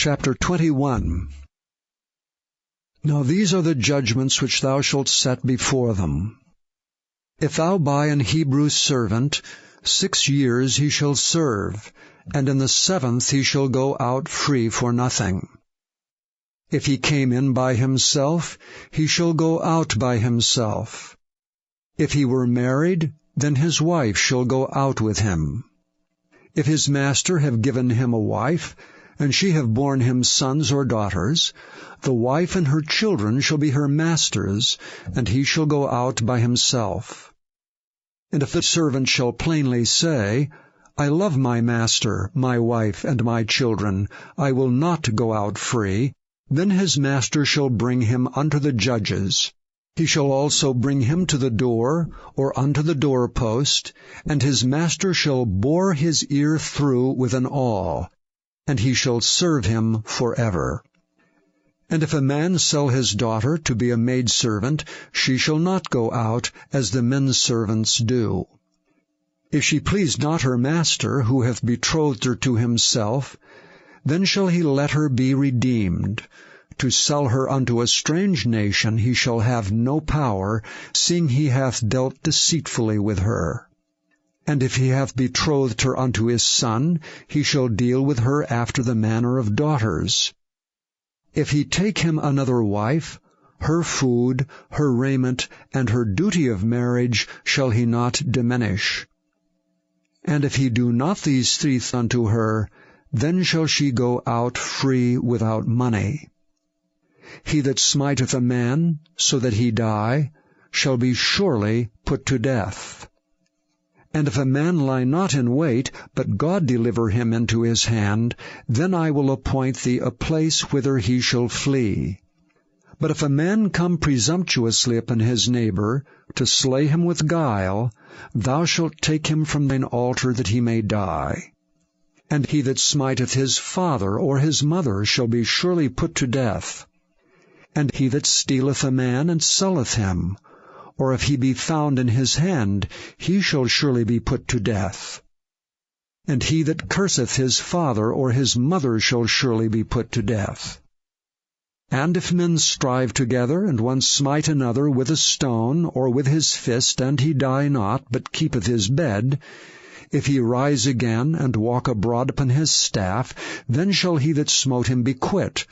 Chapter 21. Now these are the judgments which thou shalt set before them. If thou buy an Hebrew servant, 6 years he shall serve, and in the 7th he shall go out free for nothing. If he came in by himself, he shall go out by himself. If he were married, then his wife shall go out with him. If his master have given him a wife, and she have borne him sons or daughters, the wife and her children shall be her master's, and he shall go out by himself. And if the servant shall plainly say, I love my master, my wife, and my children, I will not go out free, then his master shall bring him unto the judges. He shall also bring him to the door, or unto the doorpost, and his master shall bore his ear through with an awl, and he shall serve him forever. And if a man sell his daughter to be a maidservant, she shall not go out, as the men's servants do. If she please not her master, who hath betrothed her to himself, then shall he let her be redeemed. To sell her unto a strange nation he shall have no power, seeing he hath dealt deceitfully with her. And if he hath betrothed her unto his son, he shall deal with her after the manner of daughters. If he take him another wife, her food, her raiment, and her duty of marriage shall he not diminish. And if he do not these things unto her, then shall she go out free without money. He that smiteth a man, so that he die, shall be surely put to death. And if a man lie not in wait, but God deliver him into his hand, then I will appoint thee a place whither he shall flee. But if a man come presumptuously upon his neighbor, to slay him with guile, thou shalt take him from thine altar that he may die. And he that smiteth his father or his mother shall be surely put to death. And he that stealeth a man and selleth him, or if he be found in his hand, he shall surely be put to death. And he that curseth his father or his mother shall surely be put to death. And if men strive together, and one smite another with a stone, or with his fist, and he die not, but keepeth his bed, if he rise again, and walk abroad upon his staff, then shall he that smote him be quit.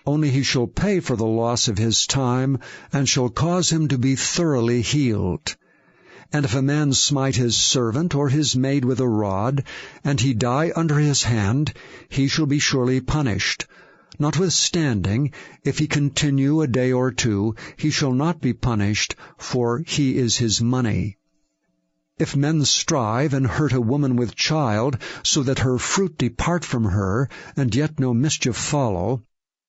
Only he shall pay for the loss of his time, and shall cause him to be thoroughly healed. And if a man smite his servant or his maid with a rod, and he die under his hand, he shall be surely punished. Notwithstanding, if he continue a day or two, he shall not be punished, for he is his money. If men strive and hurt a woman with child, so that her fruit depart from her, and yet no mischief follow,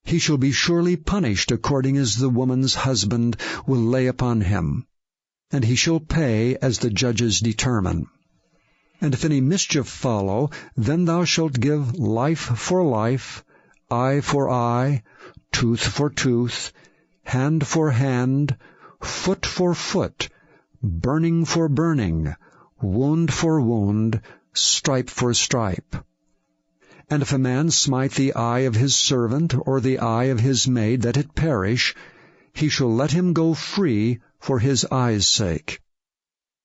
he shall be surely punished according as the woman's husband will lay upon him, and he shall pay as the judges determine. And if any mischief follow, then thou shalt give life for life, eye for eye, tooth for tooth, hand for hand, foot for foot, burning for burning, wound for wound, stripe for stripe. And if a man smite the eye of his servant or the eye of his maid, that it perish, he shall let him go free for his eye's sake.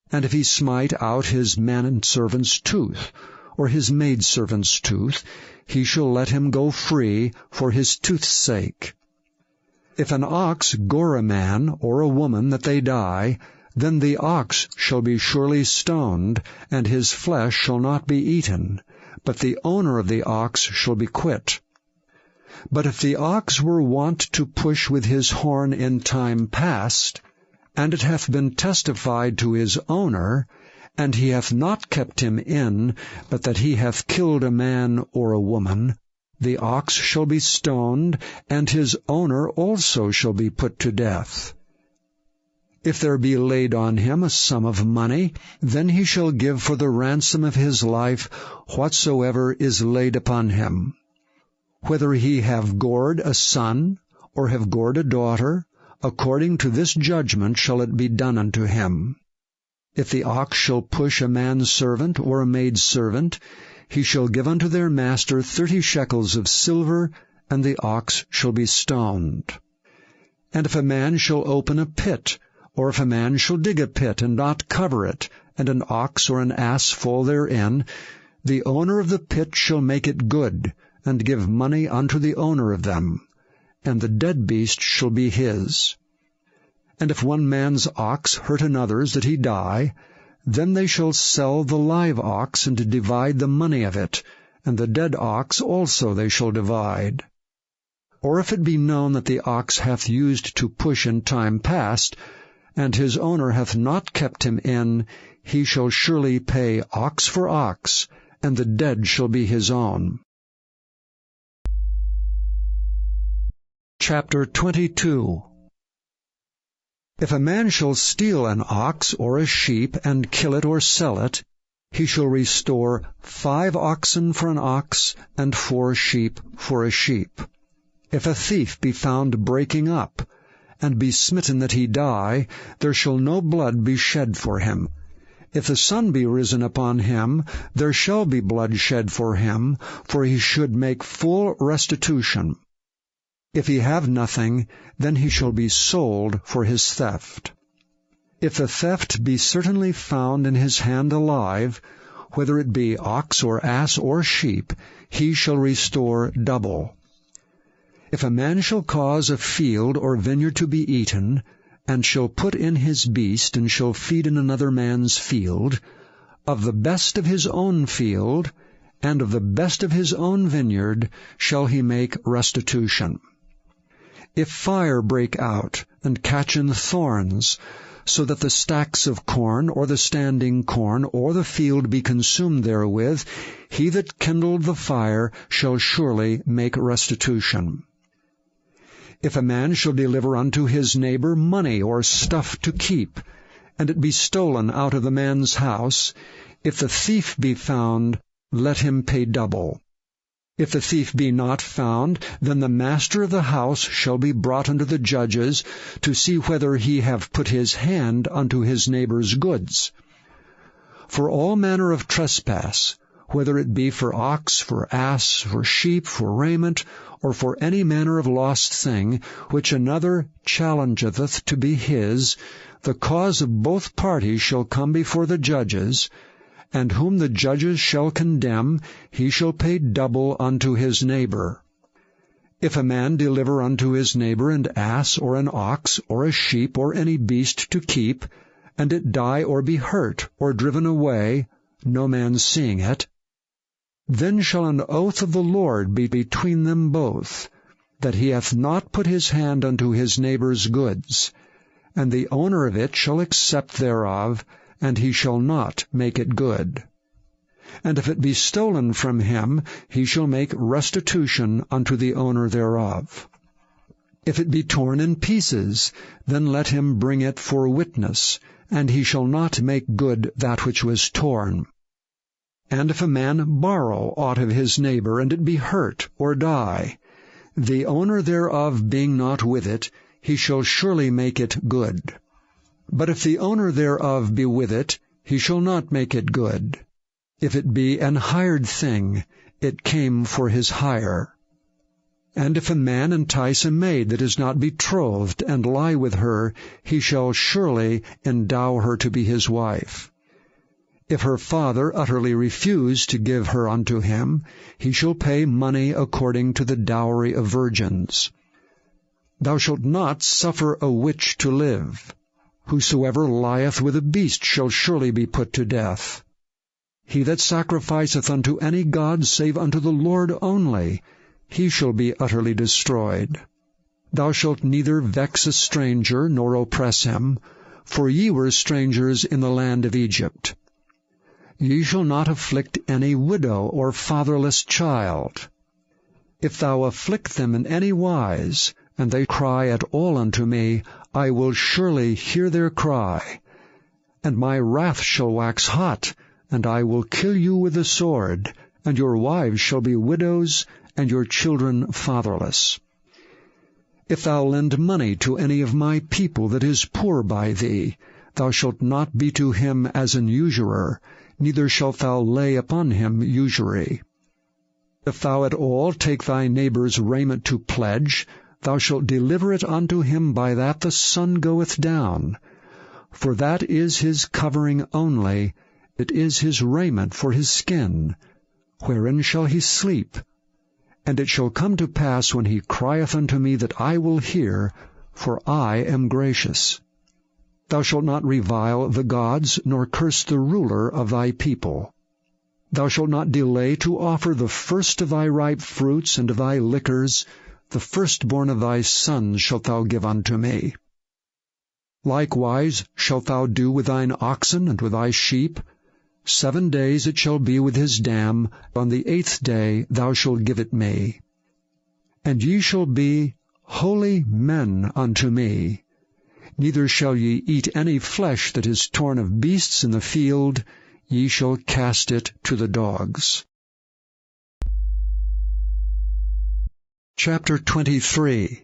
And if he smite out his manservant's tooth, or his maidservant's tooth, he shall let him go free for his tooth's sake. If an ox gore a man or a woman that they die, then the ox shall be surely stoned, and his flesh shall not be eaten, but the owner of the ox shall be quit. But if the ox were wont to push with his horn in time past, and it hath been testified to his owner, and he hath not kept him in, but that he hath killed a man or a woman, the ox shall be stoned, and his owner also shall be put to death. If there be laid on him a sum of money, then he shall give for the ransom of his life whatsoever is laid upon him. Whether he have gored a son, or have gored a daughter, according to this judgment shall it be done unto him. If the ox shall push a manservant or a maidservant, he shall give unto their master 30 shekels of silver, and the ox shall be stoned. And if a man shall open a pit, or if a man shall dig a pit and not cover it, and an ox or an ass fall therein, the owner of the pit shall make it good, and give money unto the owner of them, and the dead beast shall be his. And if one man's ox hurt another's that he die, then they shall sell the live ox, and divide the money of it, and the dead ox also they shall divide. Or if it be known that the ox hath used to push in time past, and his owner hath not kept him in, he shall surely pay ox for ox, and the dead shall be his own. Chapter 22. If a man shall steal an ox or a sheep, and kill it or sell it, he shall restore 5 oxen for an ox, and 4 sheep for a sheep. If a thief be found breaking up, and be smitten that he die, there shall no blood be shed for him. If the sun be risen upon him, there shall be blood shed for him, for he should make full restitution. If he have nothing, then he shall be sold for his theft. If the theft be certainly found in his hand alive, whether it be ox or ass or sheep, he shall restore double. If a man shall cause a field or vineyard to be eaten, and shall put in his beast, and shall feed in another man's field, of the best of his own field, and of the best of his own vineyard, shall he make restitution. If fire break out, and catch in thorns, so that the stacks of corn, or the standing corn, or the field be consumed therewith, he that kindled the fire shall surely make restitution. If a man shall deliver unto his neighbor money or stuff to keep, and it be stolen out of the man's house, if the thief be found, let him pay double. If the thief be not found, then the master of the house shall be brought unto the judges, to see whether he have put his hand unto his neighbor's goods. For all manner of trespass, whether it be for ox, for ass, for sheep, for raiment, or for any manner of lost thing, which another challengeth to be his, the cause of both parties shall come before the judges, and whom the judges shall condemn, he shall pay double unto his neighbor. If a man deliver unto his neighbor an ass, or an ox, or a sheep, or any beast to keep, and it die or be hurt, or driven away, no man seeing it, then shall an oath of the Lord be between them both, that he hath not put his hand unto his neighbor's goods, and the owner of it shall accept thereof, and he shall not make it good. And if it be stolen from him, he shall make restitution unto the owner thereof. If it be torn in pieces, then let him bring it for witness, and he shall not make good that which was torn. And if a man borrow aught of his neighbor, and it be hurt or die, the owner thereof being not with it, he shall surely make it good. But if the owner thereof be with it, he shall not make it good. If it be an hired thing, it came for his hire. And if a man entice a maid that is not betrothed, and lie with her, he shall surely endow her to be his wife. If her father utterly refuse to give her unto him, he shall pay money according to the dowry of virgins. Thou shalt not suffer a witch to live. Whosoever lieth with a beast shall surely be put to death. He that sacrificeth unto any god save unto the Lord only, he shall be utterly destroyed. Thou shalt neither vex a stranger, nor oppress him, for ye were strangers in the land of Egypt. Ye shall not afflict any widow or fatherless child. If thou afflict them in any wise, and they cry at all unto me, I will surely hear their cry. And my wrath shall wax hot, and I will kill you with the sword, and your wives shall be widows, and your children fatherless. If thou lend money to any of my people that is poor by thee, thou shalt not be to him as an usurer, neither shalt thou lay upon him usury. If thou at all take thy neighbor's raiment to pledge, thou shalt deliver it unto him by that the sun goeth down. For that is his covering only, it is his raiment for his skin. Wherein shall he sleep? And it shall come to pass when he crieth unto me that I will hear, for I am gracious. Thou shalt not revile the gods, nor curse the ruler of thy people. Thou shalt not delay to offer the first of thy ripe fruits and of thy liquors, the firstborn of thy sons shalt thou give unto me. Likewise shalt thou do with thine oxen and with thy sheep. 7 days it shall be with his dam, on the 8th day thou shalt give it me. And ye shall be holy men unto me. Neither shall ye eat any flesh that is torn of beasts in the field, ye shall cast it to the dogs. Chapter 23.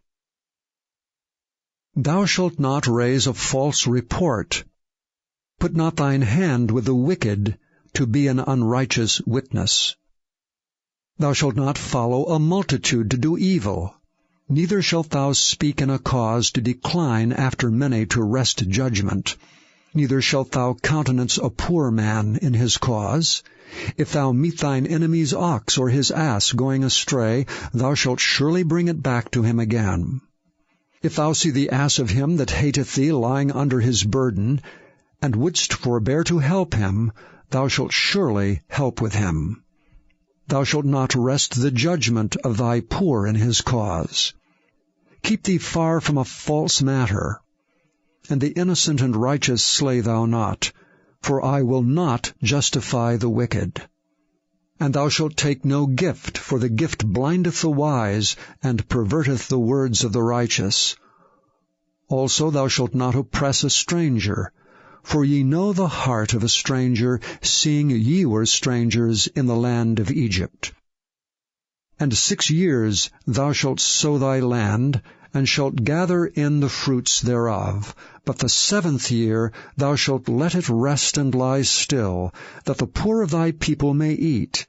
Thou shalt not raise a false report. Put not thine hand with the wicked, to be an unrighteous witness. Thou shalt not follow a multitude to do evil, neither shalt thou speak in a cause to decline after many to wrest judgment. Neither shalt thou countenance a poor man in his cause. If thou meet thine enemy's ox or his ass going astray, thou shalt surely bring it back to him again. If thou see the ass of him that hateth thee lying under his burden, and wouldst forbear to help him, thou shalt surely help with him. Thou shalt not wrest the judgment of thy poor in his cause. Keep thee far from a false matter. And the innocent and righteous slay thou not, for I will not justify the wicked. And thou shalt take no gift, for the gift blindeth the wise, and perverteth the words of the righteous. Also thou shalt not oppress a stranger, for ye know the heart of a stranger, seeing ye were strangers in the land of Egypt. And 6 years thou shalt sow thy land, and shalt gather in the fruits thereof. But the 7th year thou shalt let it rest and lie still, that the poor of thy people may eat.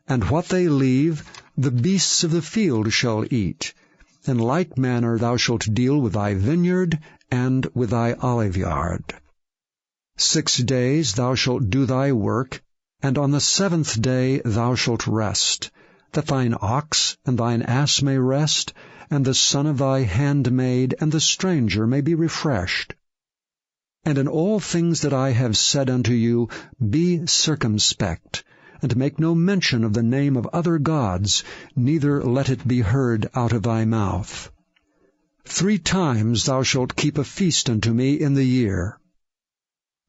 And what they leave, the beasts of the field shall eat. In like manner thou shalt deal with thy vineyard and with thy oliveyard. 6 days thou shalt do thy work, and on the 7th day thou shalt rest, that thine ox and thine ass may rest, and the son of thy handmaid and the stranger may be refreshed. And in all things that I have said unto you, be circumspect, and make no mention of the name of other gods, neither let it be heard out of thy mouth. 3 times thou shalt keep a feast unto me in the year.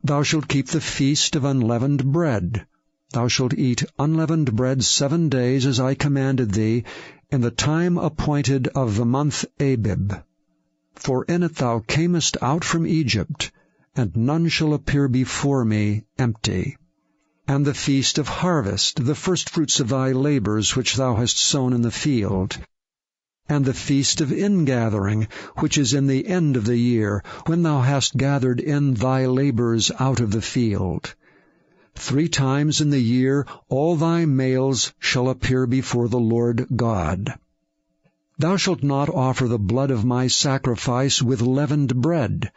Thou shalt keep the feast of unleavened bread. Thou shalt eat unleavened bread 7 days, as I commanded thee, in the time appointed of the month Abib. For in it thou camest out from Egypt, and none shall appear before me empty. And the feast of harvest, the firstfruits of thy labors which thou hast sown in the field. And the feast of ingathering, which is in the end of the year, when thou hast gathered in thy labors out of the field. 3 times in the year all thy males shall appear before the Lord God. Thou shalt not offer the blood of my sacrifice with leavened bread,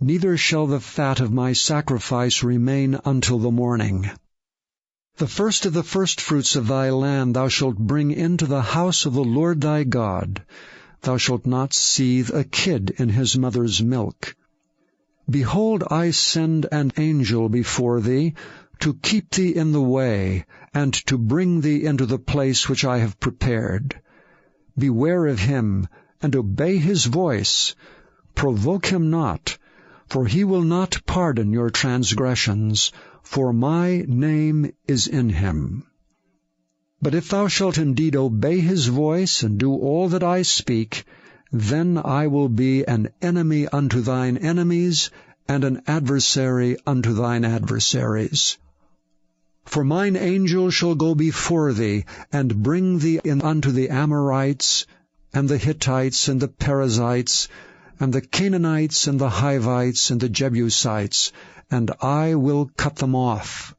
neither shall the fat of my sacrifice remain until the morning. The first of the firstfruits of thy land thou shalt bring into the house of the Lord thy God. Thou shalt not seethe a kid in his mother's milk. Behold, I send an angel before thee, to keep thee in the way, and to bring thee into the place which I have prepared. Beware of him, and obey his voice. Provoke him not, for he will not pardon your transgressions, for my name is in him. But if thou shalt indeed obey his voice, and do all that I speak, then I will be an enemy unto thine enemies, and an adversary unto thine adversaries. For mine angel shall go before thee, and bring thee in unto the Amorites, and the Hittites, and the Perizzites, and the Canaanites, and the Hivites, and the Jebusites, and I will cut them off.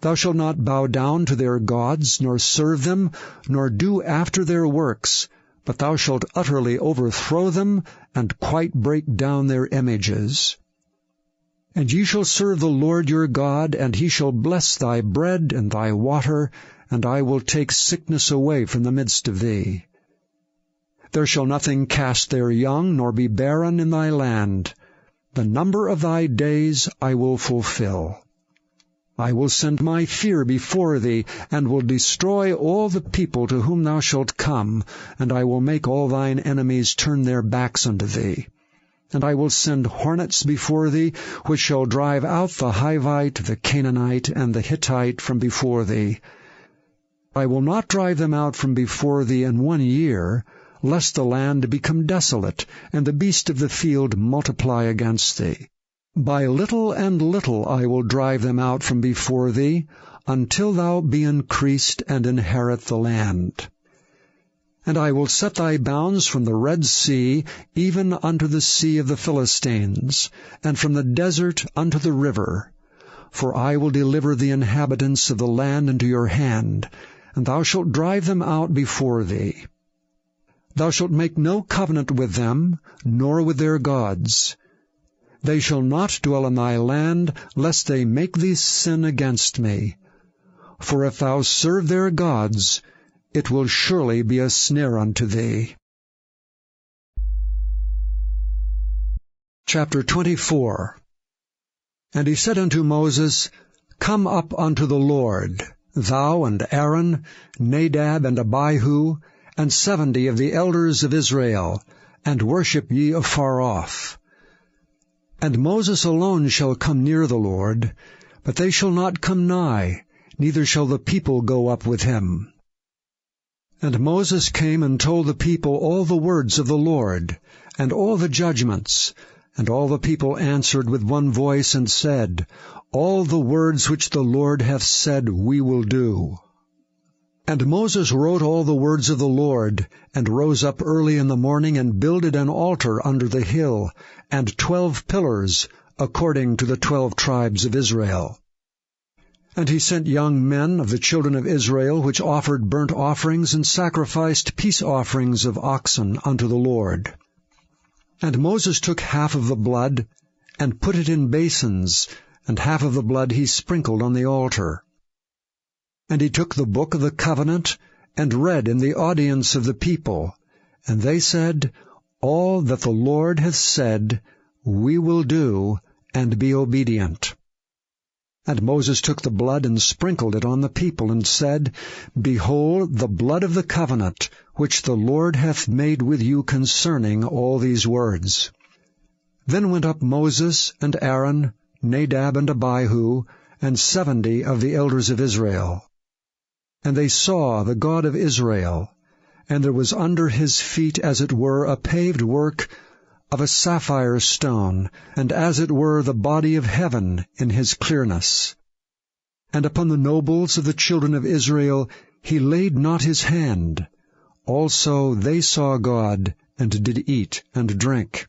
Thou shalt not bow down to their gods, nor serve them, nor do after their works, but thou shalt utterly overthrow them, and quite break down their images. And ye shall serve the Lord your God, and he shall bless thy bread and thy water, and I will take sickness away from the midst of thee. There shall nothing cast their young, nor be barren in thy land. The number of thy days I will fulfill. I will send my fear before thee, and will destroy all the people to whom thou shalt come, and I will make all thine enemies turn their backs unto thee. And I will send hornets before thee, which shall drive out the Hivite, the Canaanite, and the Hittite from before thee. I will not drive them out from before thee in 1 year, lest the land become desolate, and the beast of the field multiply against thee. By little and little I will drive them out from before thee, until thou be increased and inherit the land. And I will set thy bounds from the Red Sea even unto the sea of the Philistines, and from the desert unto the river. For I will deliver the inhabitants of the land into your hand, and thou shalt drive them out before thee. Thou shalt make no covenant with them, nor with their gods. They shall not dwell in thy land, lest they make thee sin against me. For if thou serve their gods, it will surely be a snare unto thee. Chapter 24. And he said unto Moses, Come up unto the Lord, thou and Aaron, Nadab and Abihu, and 70 of the elders of Israel, and worship ye afar off. And Moses alone shall come near the Lord, but they shall not come nigh, neither shall the people go up with him. And Moses came and told the people all the words of the Lord, and all the judgments. And all the people answered with one voice, and said, All the words which the Lord hath said we will do. And Moses wrote all the words of the Lord, and rose up early in the morning, and builded an altar under the hill, and 12 pillars, according to the 12 tribes of Israel. And he sent young men of the children of Israel, which offered burnt offerings, and sacrificed peace offerings of oxen unto the Lord. And Moses took half of the blood, and put it in basins, and half of the blood he sprinkled on the altar. And he took the book of the covenant, and read in the audience of the people. And they said, All that the Lord hath said, we will do, and be obedient. And Moses took the blood, and sprinkled it on the people, and said, Behold the blood of the covenant, which the Lord hath made with you concerning all these words. Then went up Moses and Aaron, Nadab and Abihu, and 70 of the elders of Israel. And they saw the God of Israel, and there was under his feet as it were a paved work of a sapphire stone, and as it were the body of heaven in his clearness. And upon the nobles of the children of Israel he laid not his hand. Also they saw God, and did eat and drink.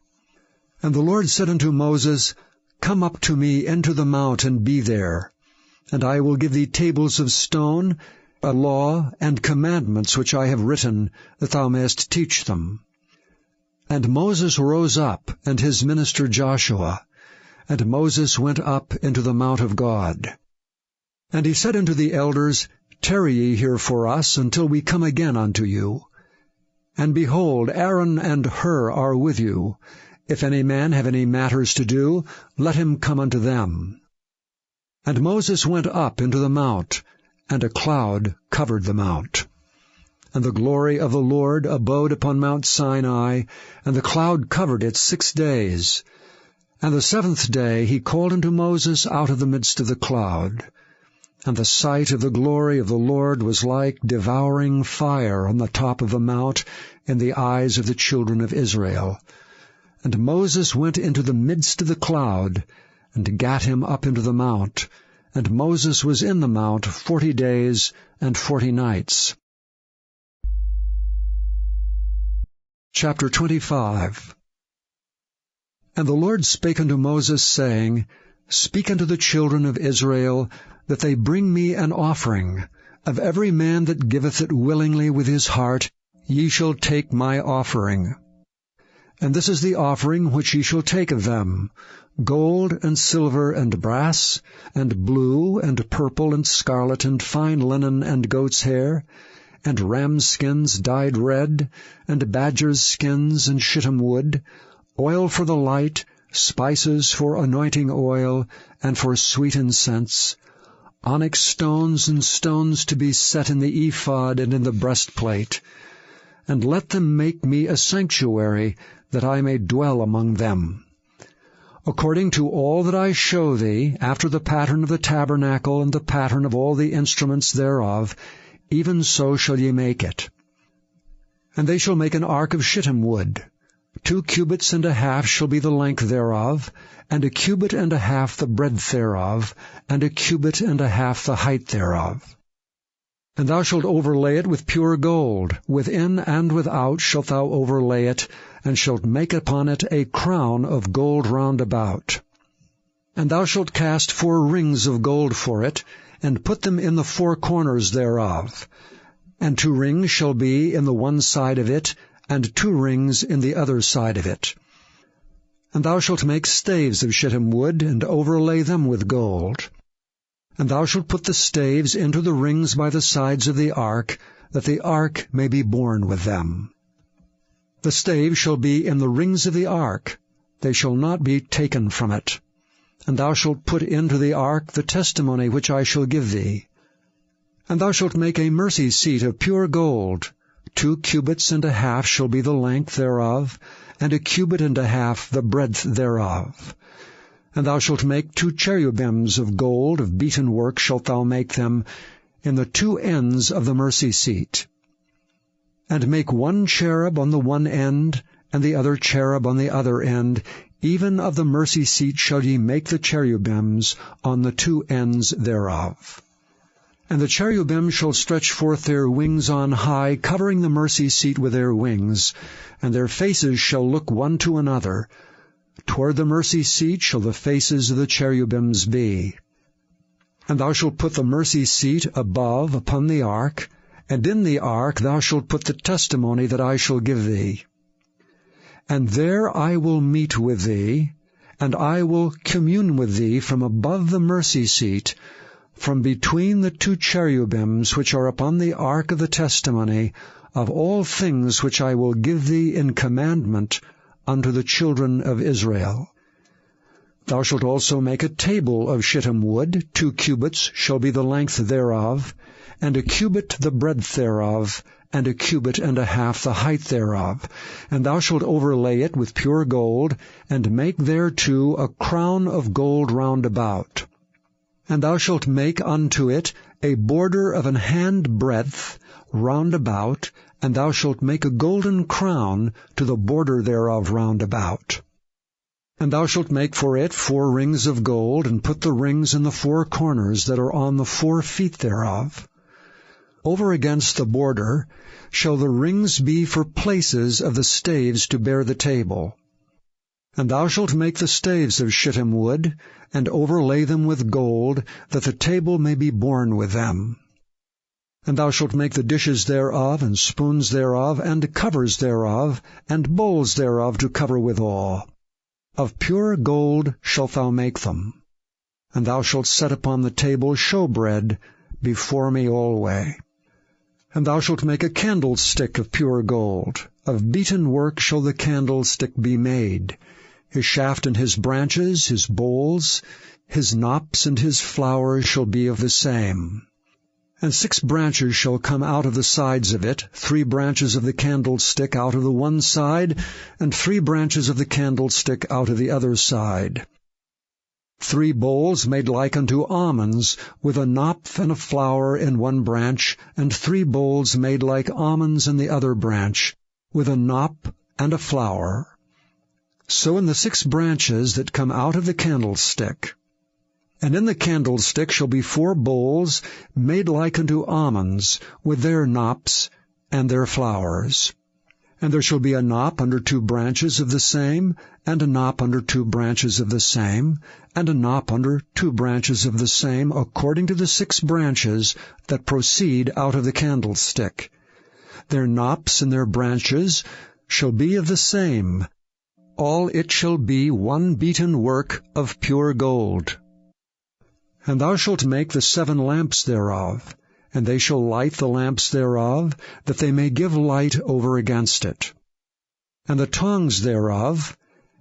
And the Lord said unto Moses, Come up to me into the mount, and be there. And I will give thee tables of stone, a law and commandments which I have written, that thou mayest teach them. And Moses rose up, and his minister Joshua. And Moses went up into the mount of God. And he said unto the elders, Tarry ye here for us, until we come again unto you. And behold, Aaron and Hur are with you. If any man have any matters to do, let him come unto them. And Moses went up into the mount, and a cloud covered the mount. And the glory of the Lord abode upon Mount Sinai, and the cloud covered it 6 days. And the 7th day he called unto Moses out of the midst of the cloud. And the sight of the glory of the Lord was like devouring fire on the top of the mount in the eyes of the children of Israel. And Moses went into the midst of the cloud, and gat him up into the mount. And Moses was in the mount 40 days and 40 nights. Chapter 25. And the Lord spake unto Moses, saying, Speak unto the children of Israel, that they bring me an offering. Of every man that giveth it willingly with his heart, ye shall take my offering. And this is the offering which ye shall take of them: gold, and silver, and brass, and blue, and purple, and scarlet, and fine linen, and goat's hair, and rams' skins dyed red, and badgers' skins, and shittim wood, oil for the light, spices for anointing oil, and for sweet incense, onyx stones, and stones to be set in the ephod and in the breastplate. And let them make me a sanctuary, that I may dwell among them. According to all that I show thee, after the pattern of the tabernacle and the pattern of all the instruments thereof, even so shall ye make it. And they shall make an ark of shittim wood. 2 cubits and a half shall be the length thereof, and 1 cubit and a half the breadth thereof, and 1 cubit and a half the height thereof. And thou shalt overlay it with pure gold. Within and without shalt thou overlay it, and shalt make upon it a crown of gold round about. And thou shalt cast 4 rings of gold for it, and put them in the 4 corners thereof. And 2 rings shall be in the one side of it, and 2 rings in the other side of it. And thou shalt make staves of shittim wood, and overlay them with gold. And thou shalt put the staves into the rings by the sides of the ark, that the ark may be borne with them. The staves shall be in the rings of the ark, they shall not be taken from it. And thou shalt put into the ark the testimony which I shall give thee. And thou shalt make a mercy seat of pure gold. 2 cubits and a half shall be the length thereof, and 1 cubit and a half the breadth thereof. And thou shalt make 2 cherubims of gold, of beaten work shalt thou make them, in the 2 ends of the mercy seat. And make 1 cherub on the one end, and the other cherub on the other end. Even of the mercy seat shall ye make the cherubims on the 2 ends thereof. And the cherubim shall stretch forth their wings on high, covering the mercy seat with their wings, and their faces shall look one to another. Toward the mercy seat shall the faces of the cherubims be. And thou shalt put the mercy seat above upon the ark, and in the ark thou shalt put the testimony that I shall give thee. And there I will meet with thee, and I will commune with thee from above the mercy seat, from between the 2 cherubims which are upon the ark of the testimony, of all things which I will give thee in commandment unto the children of Israel. Thou shalt also make a table of shittim wood. 2 cubits shall be the length thereof, and 1 cubit the breadth thereof, and 1 cubit and a half the height thereof. And thou shalt overlay it with pure gold, and make thereto a crown of gold round about. And thou shalt make unto it a border of an hand breadth round about, and thou shalt make a golden crown to the border thereof round about. And thou shalt make for it 4 rings of gold, and put the rings in the 4 corners that are on the 4 feet thereof. Over against the border shall the rings be for places of the staves to bear the table. And thou shalt make the staves of shittim wood, and overlay them with gold, that the table may be borne with them. And thou shalt make the dishes thereof, and spoons thereof, and covers thereof, and bowls thereof to cover withal. Of pure gold shalt thou make them. And thou shalt set upon the table showbread before me alway. And thou shalt make a candlestick of pure gold. Of beaten work shall the candlestick be made. His shaft and his branches, his bowls, his knops and his flowers shall be of the same. And 6 branches shall come out of the sides of it, 3 branches of the candlestick out of the one side, and 3 branches of the candlestick out of the other side. 3 bowls made like unto almonds, with a knop and a flower in one branch, and 3 bowls made like almonds in the other branch, with a knop and a flower. So in the 6 branches that come out of the candlestick. And in the candlestick shall be 4 bowls made like unto almonds, with their knops and their flowers. And there shall be a knop under 2 branches of the same, and a knop under 2 branches of the same, and a knop under 2 branches of the same, according to the 6 branches that proceed out of the candlestick. Their knops and their branches shall be of the same. All it shall be one beaten work of pure gold. And thou shalt make the 7 lamps thereof, and they shall light the lamps thereof, that they may give light over against it. And the tongs thereof,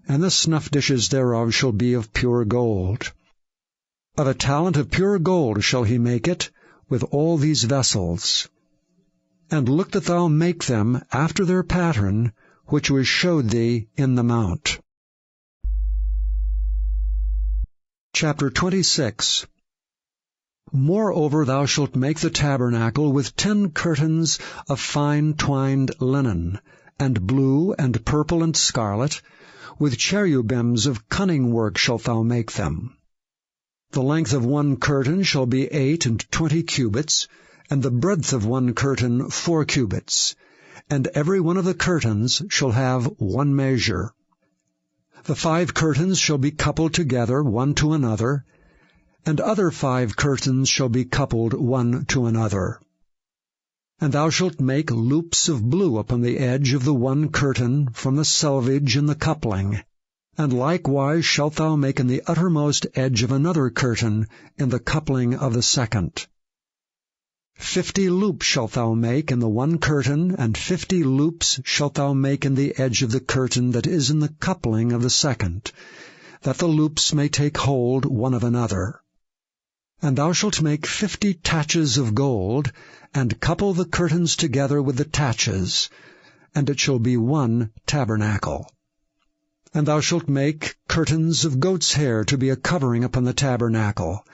and the snuff dishes thereof shall be of pure gold. Of a talent of pure gold shall he make it, with all these vessels. And look that thou make them after their pattern, which was showed thee in the mount. Chapter 26. Moreover thou shalt make the tabernacle with 10 curtains of fine twined linen, and blue, and purple, and scarlet. With cherubims of cunning work shalt thou make them. The length of 1 curtain shall be 28 cubits, and the breadth of 1 curtain 4 cubits, and every one of the curtains shall have 1 measure. The 5 curtains shall be coupled together one to another, and other 5 curtains shall be coupled one to another. And thou shalt make loops of blue upon the edge of the 1 curtain from the selvage in the coupling, and likewise shalt thou make in the uttermost edge of another curtain in the coupling of the second. 50 loops shalt thou make in the 1 curtain, and 50 loops shalt thou make in the edge of the curtain that is in the coupling of the second, that the loops may take hold one of another. And thou shalt make 50 taches of gold, and couple the curtains together with the taches, and it shall be 1 tabernacle. And thou shalt make curtains of goat's hair to be a covering upon the tabernacle.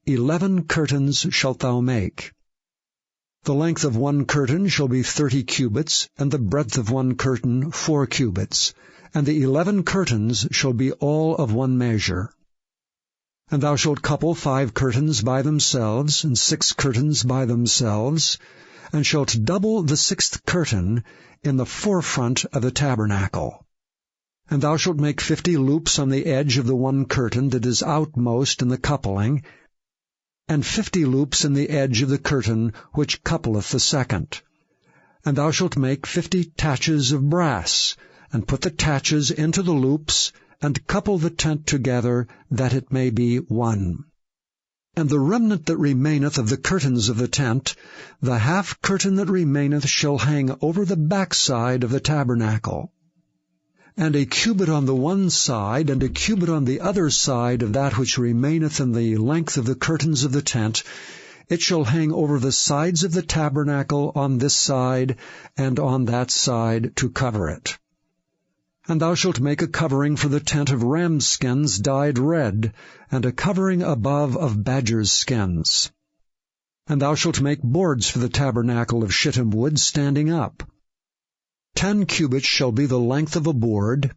11 curtains shalt thou make. The length of 1 curtain shall be 30 cubits, and the breadth of 1 curtain 4 cubits, and the 11 curtains shall be all of 1 measure. And thou shalt couple 5 curtains by themselves, and 6 curtains by themselves, and shalt double the 6th curtain in the forefront of the tabernacle. And thou shalt make 50 loops on the edge of the 1 curtain that is outmost in the coupling, and 50 loops in the edge of the curtain which coupleth the second. And thou shalt make 50 taches of brass, and put the taches into the loops, and couple the tent together, that it may be 1. And the remnant that remaineth of the curtains of the tent, the half curtain that remaineth shall hang over the backside of the tabernacle. And a cubit on the one side, and a cubit on the other side of that which remaineth in the length of the curtains of the tent, it shall hang over the sides of the tabernacle on this side and on that side to cover it. And thou shalt make a covering for the tent of ram's skins dyed red, and a covering above of badger's skins. And thou shalt make boards for the tabernacle of shittim wood standing up. 10 cubits shall be the length of a board,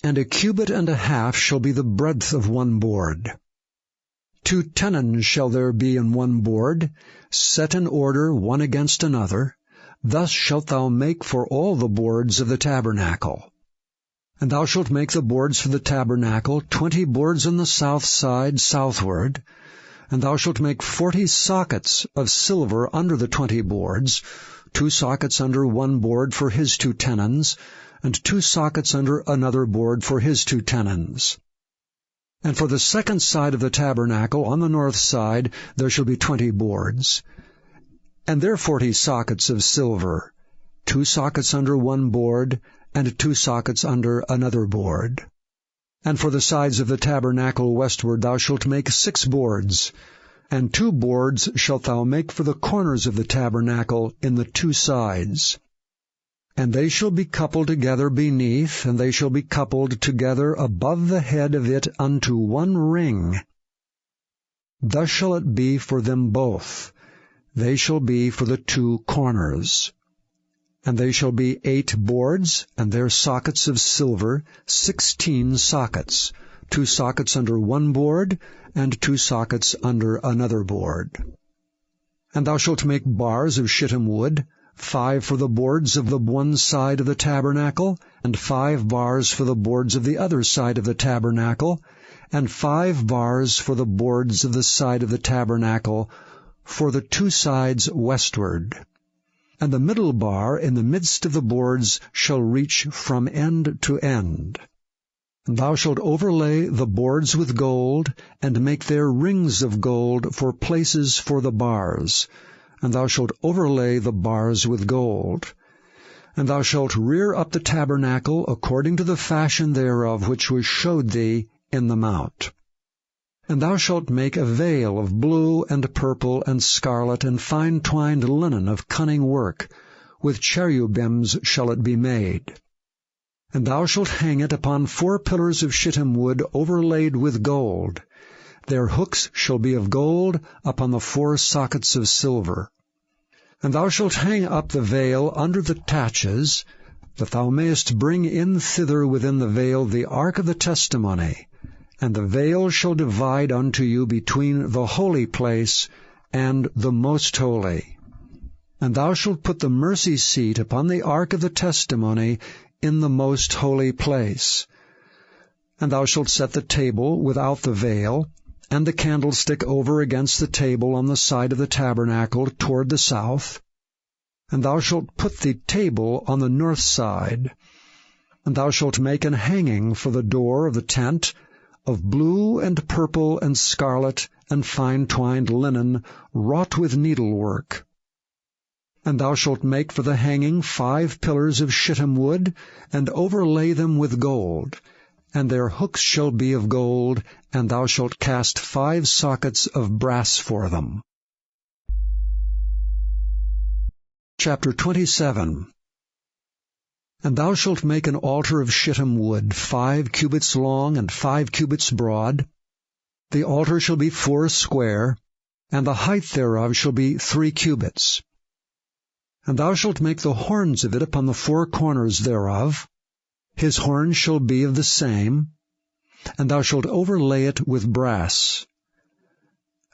and a cubit and a half shall be the breadth of 1 board. 2 tenons shall there be in 1 board, set in order one against another. Thus shalt thou make for all the boards of the tabernacle. And thou shalt make the boards for the tabernacle 20 boards on the south side southward, and thou shalt make 40 sockets of silver under the 20 boards, 2 sockets under 1 board for his 2 tenons, and 2 sockets under another board for his 2 tenons. And for the second side of the tabernacle, on the north side, there shall be 20 boards, and their 40 sockets of silver, 2 sockets under 1 board, and 2 sockets under another board. And for the sides of the tabernacle westward thou shalt make 6 boards, and 2 boards shalt thou make for the corners of the tabernacle in the 2 sides. And they shall be coupled together beneath, and they shall be coupled together above the head of it unto 1 ring. Thus shall it be for them both. They shall be for the 2 corners. And they shall be 8 boards, and their sockets of silver, 16 sockets, 2 sockets under 1 board, and 2 sockets under another board. And thou shalt make bars of shittim wood, 5 for the boards of the one side of the tabernacle, and 5 bars for the boards of the other side of the tabernacle, and 5 bars for the boards of the side of the tabernacle, for the 2 sides westward. And the middle bar in the midst of the boards shall reach from end to end. And thou shalt overlay the boards with gold, and make their rings of gold for places for the bars. And thou shalt overlay the bars with gold. And thou shalt rear up the tabernacle according to the fashion thereof which was showed thee in the mount. And thou shalt make a veil of blue and purple and scarlet and fine twined linen of cunning work. With cherubims shall it be made. And thou shalt hang it upon 4 pillars of shittim wood overlaid with gold. Their hooks shall be of gold upon the 4 sockets of silver. And thou shalt hang up the veil under the taches, that thou mayest bring in thither within the veil the ark of the testimony. And the veil shall divide unto you between the holy place and the most holy. And thou shalt put the mercy seat upon the ark of the testimony in the most holy place. And thou shalt set the table without the veil, and the candlestick over against the table on the side of the tabernacle toward the south. And thou shalt put the table on the north side. And thou shalt make an hanging for the door of the tent, of blue and purple and scarlet and fine twined linen, wrought with needlework. And thou shalt make for the hanging 5 pillars of shittim wood, and overlay them with gold. And their hooks shall be of gold, and thou shalt cast 5 sockets of brass for them. Chapter 27. And thou shalt make an altar of shittim wood, 5 cubits long and 5 cubits broad. The altar shall be 4 square, and the height thereof shall be 3 cubits. And thou shalt make the horns of it upon the 4 corners thereof. His horns shall be of the same, and thou shalt overlay it with brass.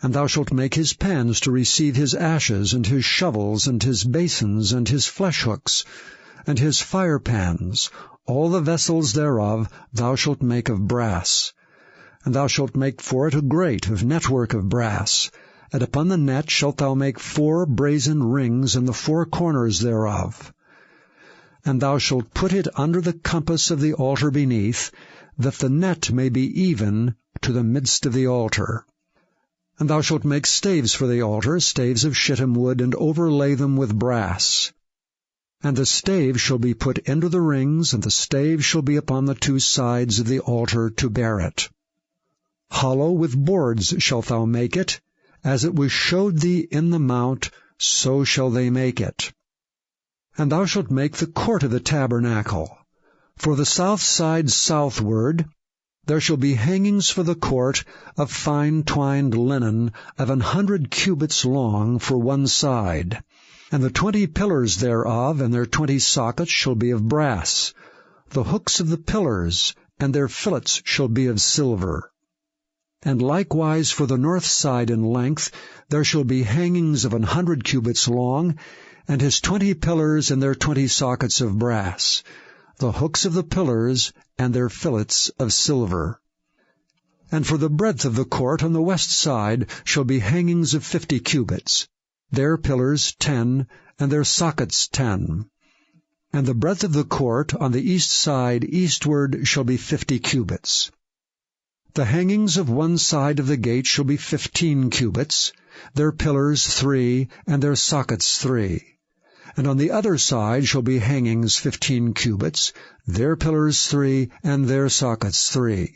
And thou shalt make his pans to receive his ashes, and his shovels, and his basins, and his flesh hooks, and his fire pans. All the vessels thereof thou shalt make of brass. And thou shalt make for it a grate of network of brass, and upon the net shalt thou make 4 brazen rings in the 4 corners thereof. And thou shalt put it under the compass of the altar beneath, that the net may be even to the midst of the altar. And thou shalt make staves for the altar, staves of shittim wood, and overlay them with brass. And the stave shall be put into the rings, and the stave shall be upon the 2 sides of the altar to bear it. Hollow with boards shalt thou make it, as it was showed thee in the mount, so shall they make it. And thou shalt make the court of the tabernacle. For the south side southward there shall be hangings for the court of fine twined linen of 100 cubits long for one side. And the 20 pillars thereof and their 20 sockets shall be of brass. The hooks of the pillars and their fillets shall be of silver. And likewise for the north side in length there shall be hangings of 100 cubits long, and his 20 pillars and their 20 sockets of brass. The hooks of the pillars and their fillets of silver. And for the breadth of the court on the west side shall be hangings of 50 cubits. Their pillars 10, and their sockets 10. And the breadth of the court on the east side eastward shall be 50 cubits. The hangings of one side of the gate shall be 15 cubits, their pillars 3, and their sockets 3. And on the other side shall be hangings 15 cubits, their pillars 3, and their sockets 3.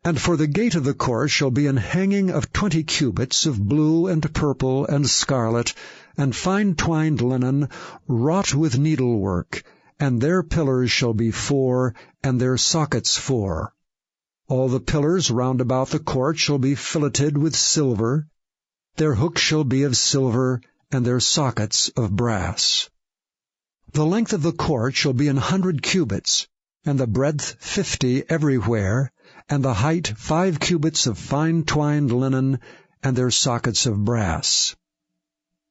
And for the gate of the court shall be an hanging of 20 cubits of blue and purple and scarlet, and fine twined linen, wrought with needlework, and their pillars shall be 4, and their sockets 4. All the pillars round about the court shall be filleted with silver. Their hooks shall be of silver, and their sockets of brass. The length of the court shall be 100 cubits, and the breadth 50 everywhere, and the height 5 cubits of fine twined linen, and their sockets of brass.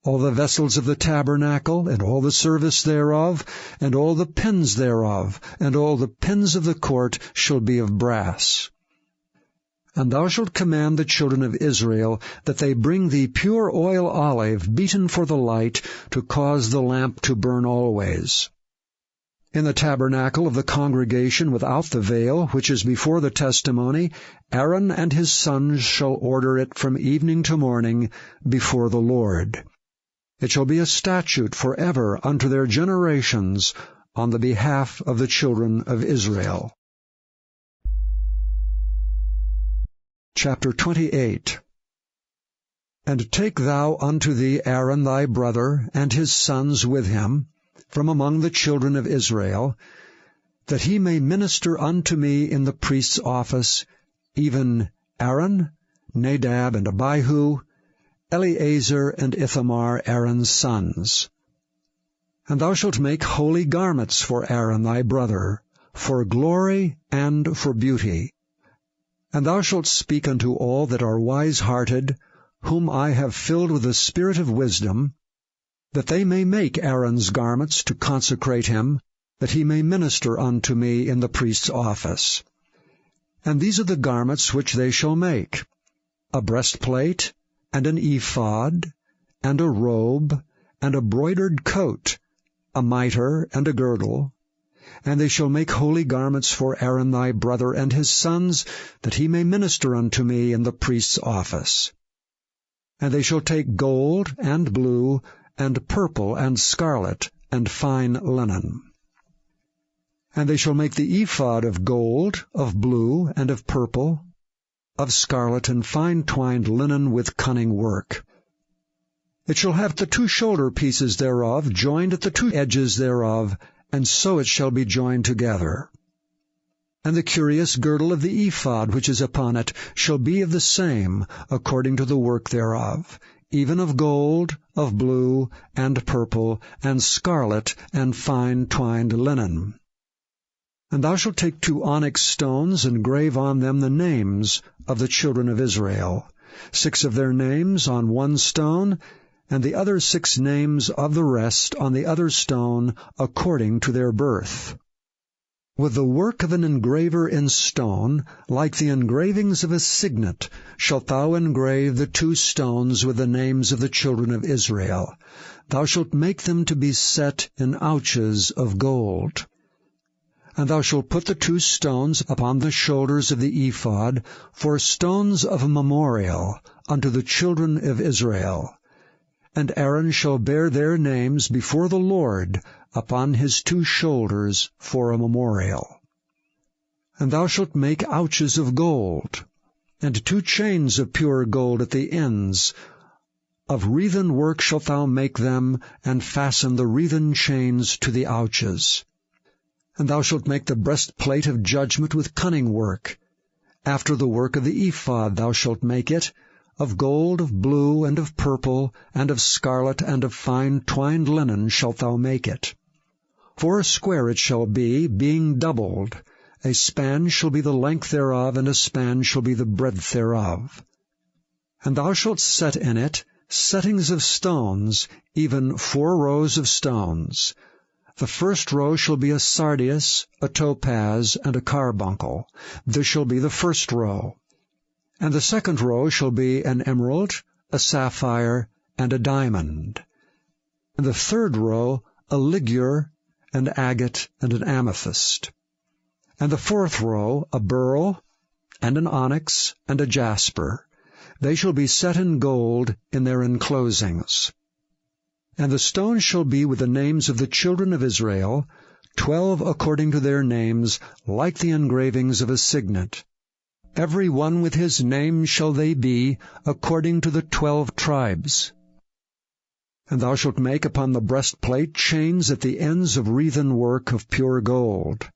all the vessels of the tabernacle, and all the service thereof, and all the pins thereof, and all the pins of the court shall be of brass. And thou shalt command the children of Israel that they bring thee pure oil olive beaten for the light, to cause the lamp to burn always. In the tabernacle of the congregation without the veil, which is before the testimony, Aaron and his sons shall order it from evening to morning before the Lord. It shall be a statute forever unto their generations on the behalf of the children of Israel. Chapter 28. And take thou unto thee Aaron thy brother, and his sons with him, from among the children of Israel, that he may minister unto me in the priest's office, even Aaron, Nadab, and Abihu, Eleazar and Ithamar, Aaron's sons. And thou shalt make holy garments for Aaron thy brother, for glory and for beauty. And thou shalt speak unto all that are wise-hearted, whom I have filled with the spirit of wisdom, that they may make Aaron's garments to consecrate him, that he may minister unto me in the priest's office. And these are the garments which they shall make: a breastplate, and an ephod, and a robe, and a broidered coat, a mitre, and a girdle. And they shall make holy garments for Aaron thy brother and his sons, that he may minister unto me in the priest's office. And they shall take gold, and blue, and purple, and scarlet, and fine linen. And they shall make the ephod of gold, of blue, and of purple, of scarlet, and fine twined linen with cunning work. It shall have the 2 shoulder pieces thereof joined at the 2 edges thereof, and so it shall be joined together. And the curious girdle of the ephod which is upon it shall be of the same, according to the work thereof, even of gold, of blue, and purple, and scarlet, and fine twined linen. And thou shalt take 2 onyx stones, and grave on them the names of the children of Israel, 6 of their names on one stone, and the other 6 names of the rest on the other stone, according to their birth. With the work of an engraver in stone, like the engravings of a signet, shalt thou engrave the 2 stones with the names of the children of Israel. Thou shalt make them to be set in ouches of gold. And thou shalt put the 2 stones upon the shoulders of the ephod, for stones of a memorial unto the children of Israel. And Aaron shall bear their names before the Lord upon his 2 shoulders for a memorial. And thou shalt make ouches of gold, and 2 chains of pure gold at the ends. Of wreathen work shalt thou make them, and fasten the wreathen chains to the ouches. And thou shalt make the breastplate of judgment with cunning work. After the work of the ephod thou shalt make it, of gold, of blue, and of purple, and of scarlet, and of fine twined linen shalt thou make it. 4 square it shall be, being doubled. A span shall be the length thereof, and a span shall be the breadth thereof. And thou shalt set in it settings of stones, even 4 rows of stones. The first row shall be a sardius, a topaz, and a carbuncle. This shall be the first row. And the second row shall be an emerald, a sapphire, and a diamond. And the third row a ligure, an agate, and an amethyst. And the fourth row a beryl, and an onyx, and a jasper. They shall be set in gold in their enclosings. And the stones shall be with the names of the children of Israel, 12 according to their names, like the engravings of a signet. Every one with his name shall they be, according to the 12 tribes. And thou shalt make upon the breastplate chains at the ends of wreathen work of pure gold.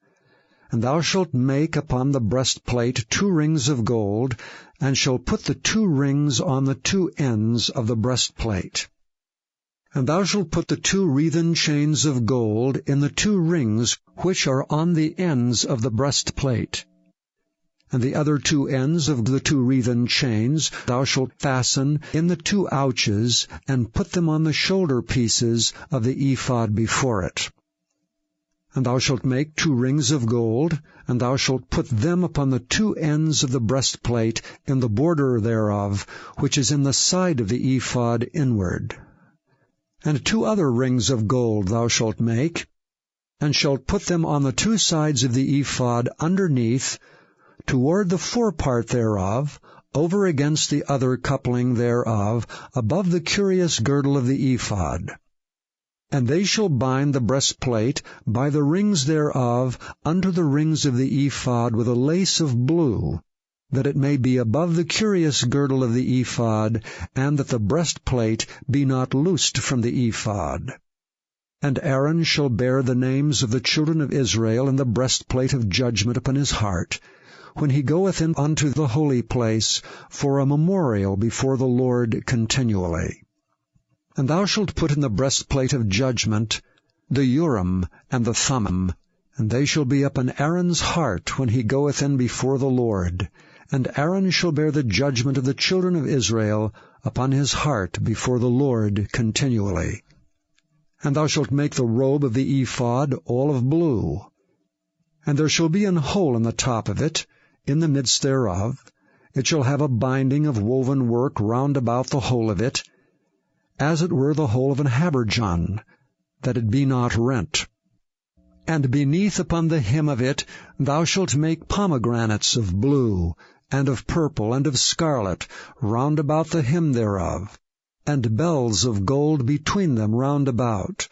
And thou shalt make upon the breastplate 2 rings of gold, and shalt put the 2 rings on the 2 ends of the breastplate. And thou shalt put the 2 wreathen chains of gold in the 2 rings which are on the ends of the breastplate. And the other 2 ends of the 2 wreathen chains thou shalt fasten in the 2 ouches, and put them on the shoulder pieces of the ephod before it. And thou shalt make 2 rings of gold, and thou shalt put them upon the 2 ends of the breastplate in the border thereof, which is in the side of the ephod inward. And 2 other rings of gold thou shalt make, and shalt put them on the 2 sides of the ephod underneath, toward the forepart thereof, over against the other coupling thereof, above the curious girdle of the ephod. And they shall bind the breastplate by the rings thereof unto the rings of the ephod with a lace of blue, that it may be above the curious girdle of the ephod, and that the breastplate be not loosed from the ephod. And Aaron shall bear the names of the children of Israel in the breastplate of judgment upon his heart, when he goeth in unto the holy place, for a memorial before the Lord continually. And thou shalt put in the breastplate of judgment the Urim and the Thummim, and they shall be upon Aaron's heart when he goeth in before the Lord. And Aaron shall bear the judgment of the children of Israel upon his heart before the Lord continually. And thou shalt make the robe of the ephod all of blue. And there shall be an hole in the top of it, in the midst thereof. It shall have a binding of woven work round about the whole of it, as it were the hole of an habergeon, that it be not rent. And beneath upon the hem of it thou shalt make pomegranates of blue, and of purple, and of scarlet, round about the hem thereof, and bells of gold between them round about,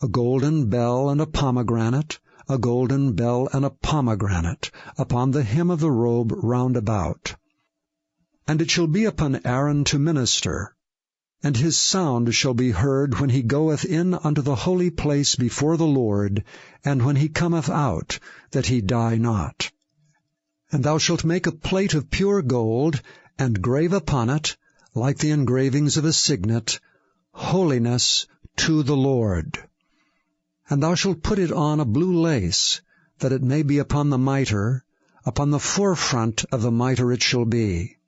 a golden bell and a pomegranate, a golden bell and a pomegranate, upon the hem of the robe round about. And it shall be upon Aaron to minister, and his sound shall be heard when he goeth in unto the holy place before the Lord, and when he cometh out, that he die not. And thou shalt make a plate of pure gold, and grave upon it, like the engravings of a signet, Holiness to the Lord. And thou shalt put it on a blue lace, that it may be upon the mitre, upon the forefront of the mitre it shall be.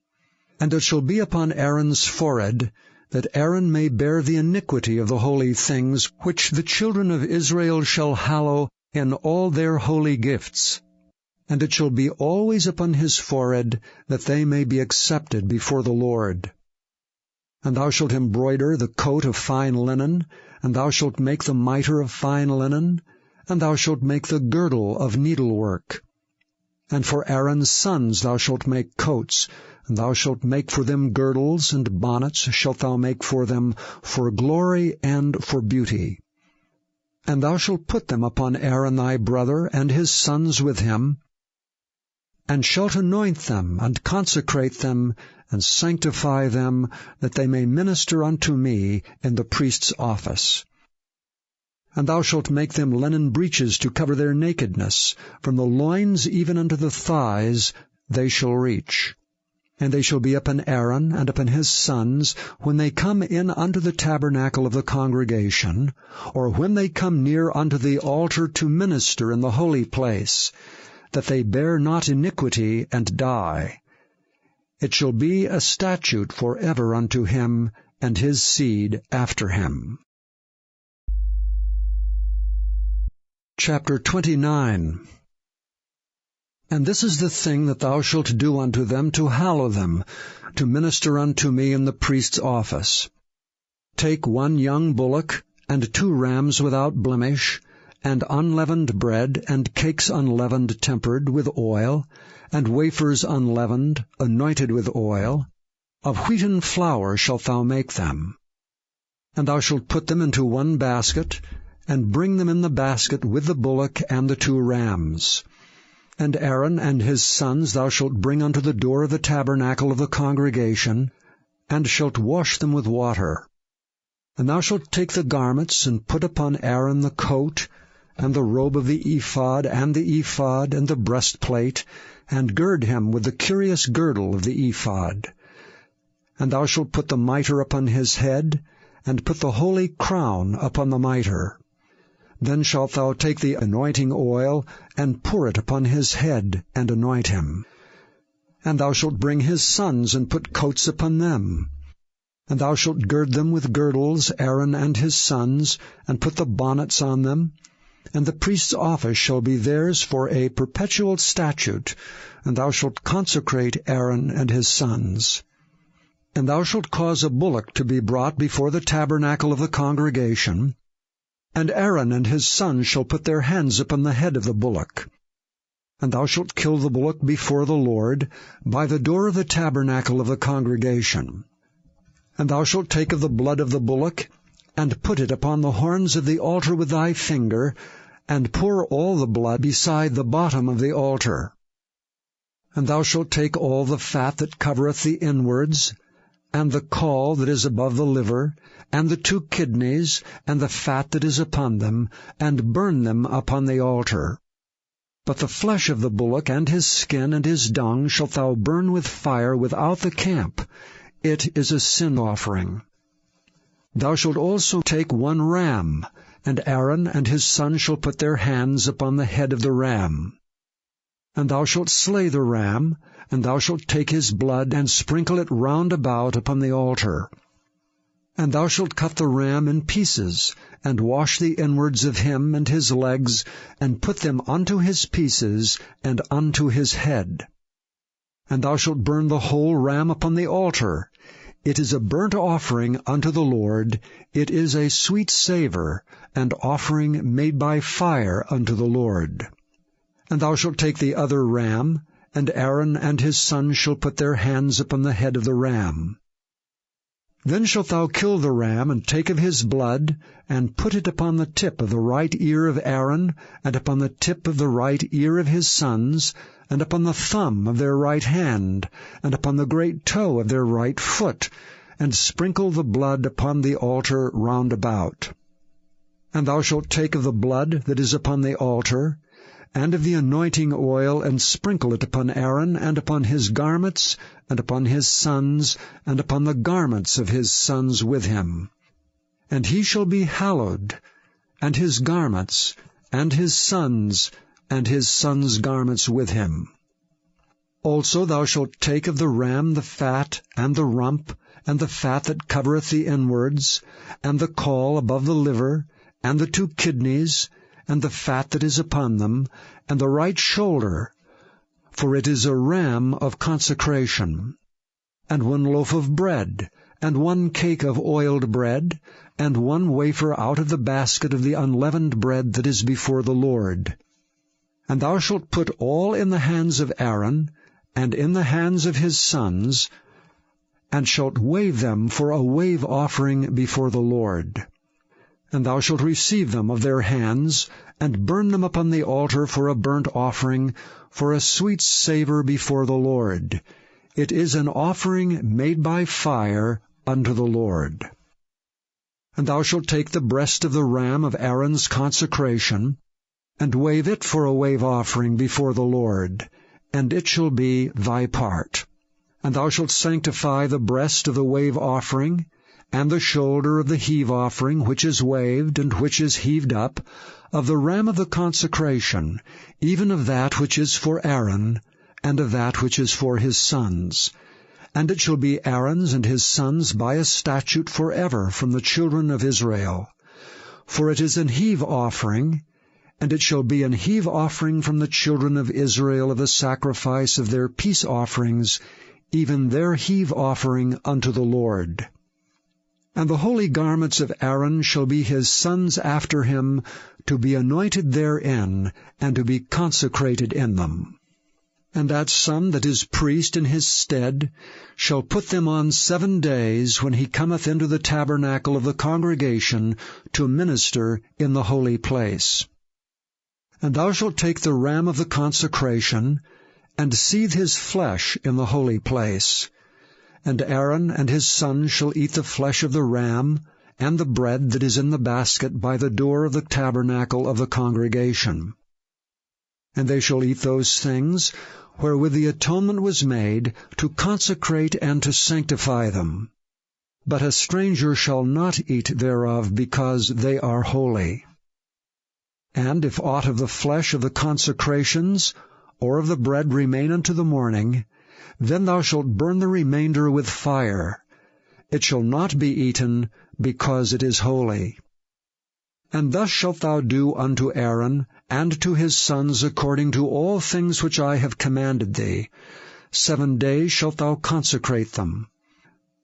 And it shall be upon Aaron's forehead, that Aaron may bear the iniquity of the holy things, which the children of Israel shall hallow in all their holy gifts. And it shall be always upon his forehead, that they may be accepted before the Lord. And thou shalt embroider the coat of fine linen, and thou shalt make the mitre of fine linen, and thou shalt make the girdle of needlework. And for Aaron's sons thou shalt make coats, and thou shalt make for them girdles, and bonnets shalt thou make for them, for glory and for beauty. And thou shalt put them upon Aaron thy brother, and his sons with him, and shalt anoint them, and consecrate them, and sanctify them, that they may minister unto me in the priest's office. And thou shalt make them linen breeches to cover their nakedness, from the loins even unto the thighs they shall reach. And they shall be upon Aaron and upon his sons, when they come in unto the tabernacle of the congregation, or when they come near unto the altar to minister in the holy place, that they bear not iniquity and die. It shall be a statute forever unto him and his seed after him. Chapter 29. And this is the thing that thou shalt do unto them to hallow them, to minister unto me in the priest's office. Take 1 young bullock, and 2 rams without blemish, and unleavened bread, and cakes unleavened tempered with oil, and wafers unleavened, anointed with oil. Of wheaten flour shalt thou make them. And thou shalt put them into 1 basket, and bring them in the basket with the bullock and the 2 rams. And Aaron and his sons thou shalt bring unto the door of the tabernacle of the congregation, and shalt wash them with water. And thou shalt take the garments, and put upon Aaron the coat, and the robe of the ephod, and the breastplate, and gird him with the curious girdle of the ephod. And thou shalt put the mitre upon his head, and put the holy crown upon the mitre. Then shalt thou take the anointing oil, and pour it upon his head, and anoint him. And thou shalt bring his sons, and put coats upon them. And thou shalt gird them with girdles, Aaron and his sons, and put the bonnets on them. And the priest's office shall be theirs for a perpetual statute, and thou shalt consecrate Aaron and his sons. And thou shalt cause a bullock to be brought before the tabernacle of the congregation, and Aaron and his sons shall put their hands upon the head of the bullock. And thou shalt kill the bullock before the Lord, by the door of the tabernacle of the congregation. And thou shalt take of the blood of the bullock, and put it upon the horns of the altar with thy finger, and pour all the blood beside the bottom of the altar. And thou shalt take all the fat that covereth the inwards, and the caul that is above the liver, and the 2 kidneys, and the fat that is upon them, and burn them upon the altar. But the flesh of the bullock, and his skin, and his dung, shalt thou burn with fire without the camp. It is a sin offering. Thou shalt also take 1 ram, and Aaron and his sons shall put their hands upon the head of the ram. And thou shalt slay the ram, and thou shalt take his blood, and sprinkle it round about upon the altar. And thou shalt cut the ram in pieces, and wash the inwards of him and his legs, and put them unto his pieces, and unto his head. And thou shalt burn the whole ram upon the altar. It is a burnt offering unto the Lord. It is a sweet savour, and offering made by fire unto the Lord. And thou shalt take the other ram, and Aaron and his sons shall put their hands upon the head of the ram. Then shalt thou kill the ram, and take of his blood, and put it upon the tip of the right ear of Aaron, and upon the tip of the right ear of his sons, and upon the thumb of their right hand, and upon the great toe of their right foot, and sprinkle the blood upon the altar round about. And thou shalt take of the blood that is upon the altar, and of the anointing oil, and sprinkle it upon Aaron, and upon his garments, and upon his sons, and upon the garments of his sons with him. And he shall be hallowed, and his garments, and his sons' garments with him. Also thou shalt take of the ram the fat, and the rump, and the fat that covereth the inwards, and the caul above the liver, and the 2 kidneys, and the fat that is upon them, and the right shoulder, for it is a ram of consecration, and 1 loaf of bread, and 1 cake of oiled bread, and 1 wafer out of the basket of the unleavened bread that is before the Lord. And thou shalt put all in the hands of Aaron, and in the hands of his sons, and shalt wave them for a wave offering before the Lord. And thou shalt receive them of their hands, and burn them upon the altar for a burnt offering, for a sweet savour before the Lord. It is an offering made by fire unto the Lord. And thou shalt take the breast of the ram of Aaron's consecration, and wave it for a wave offering before the Lord, and it shall be thy part. And thou shalt sanctify the breast of the wave offering, and the shoulder of the heave offering, which is waved, and which is heaved up, of the ram of the consecration, even of that which is for Aaron, and of that which is for his sons. And it shall be Aaron's and his sons by a statute forever from the children of Israel. For it is an heave offering, and it shall be an heave offering from the children of Israel of the sacrifice of their peace offerings, even their heave offering unto the Lord. And the holy garments of Aaron shall be his sons after him, to be anointed therein, and to be consecrated in them. And that son that is priest in his stead shall put them on 7 days, when he cometh into the tabernacle of the congregation to minister in the holy place. And thou shalt take the ram of the consecration, and seethe his flesh in the holy place. And Aaron and his sons shall eat the flesh of the ram, and the bread that is in the basket by the door of the tabernacle of the congregation. And they shall eat those things wherewith the atonement was made, to consecrate and to sanctify them. But a stranger shall not eat thereof, because they are holy. And if aught of the flesh of the consecrations, or of the bread remain unto the morning, Then thou shalt burn the remainder with fire. It shall not be eaten, because it is holy. And thus shalt thou do unto Aaron and to his sons according to all things which I have commanded thee. 7 days shalt thou consecrate them.